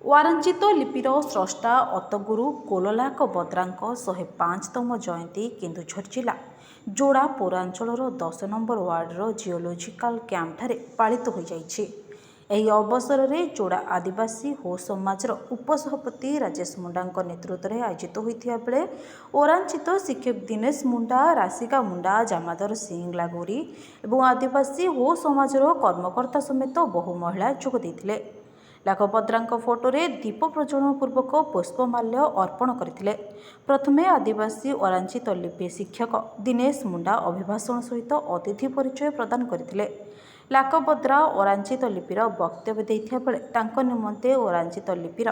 वारंचित लिपिर स्रष्टा अतगुरु कोललाक बद्रांक 105तम जयंती केन्दुझर जिला जोड़ा पौरांचलर 10 नंबर वार्डर जिओलोजिकल कैंपठारे पालित हो जाइछि। एही अवसर में जोड़ा आदिवासी हो समाजर उपसभापति राजेश मुंडा नेतृत्व में आयोजित होता बेले ओरांचित शिक्षक दिनेश मुंडा, राशिका मुंडा, जामादर सिंह लागोरी और आदिवासी हो समाजर कर्मकर्ता समेत बहु महिला जोगदेइथिले। लाखभद्रा फोटोरे दीप प्रज्वलन पूर्वक पुष्पमाल्य अर्पण करथिले। प्रथमे आदिवासी ओरांचित लिपि शिक्षक दिनेश मुंडा अभिभाषण सहित अतिथि परिचय प्रदान करथिले। लाखभद्रा ओरांचित लिपिर वक्तव्य देइथिया बेले तांको निमंते ओरांचित लिपिर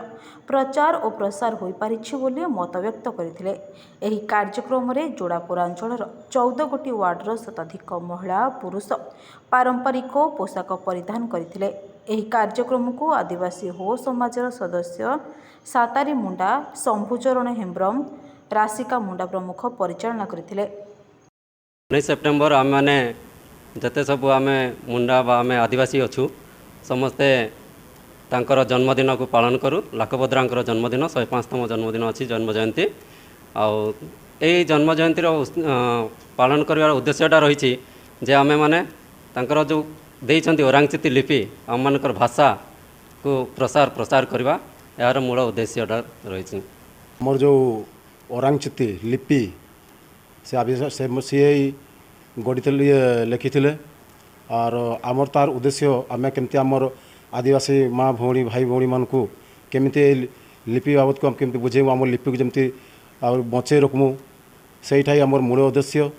प्रचार और प्रसार होई पारिछि बोली मत व्यक्त करथिले। एही कार्यक्रम रे जोड़ा पौरांचलर 14 गोटी वार्डर शताधिक महिला पुरुष पारंपरिक पोशाक परिधान करथिले। एही कार्यक्रम को आदिवासी हो समाजर सदस्य सातारी मुंडा, शंभुचरण हेम्ब्रम, राशिका मुंडा प्रमुख परिचालना करथिले। 19 सेप्टेम्बर आम मैंने जते सब आम मुंडा बा आम आदिवासी अच्छु समस्ते तांकर जन्मदिन को पालन करूँ। लाखभद्रा जन्मदिन 105तम जन्मदिन अच्छी जन्म जयंती आई जन्म जयंती पालन कर उद्देश्यटा रही जे आम मैंने तांकर जो देइछंती ओरांचित लिपि आम मानकर भाषा को प्रसार प्रसार करवा यार मूल उद्देश्यटा रही। मोर जो ओरांचित लिपि से गढ़ी लिखी और आमर तार उद्देश्य आम केमती आमर आदिवासी माँ भौणी भाई भौणी मान को केमती लिपि बाबद को केमती बुझेबू आम लिपि को जमती बचे रखमु से आमर मूल उद्देश्य।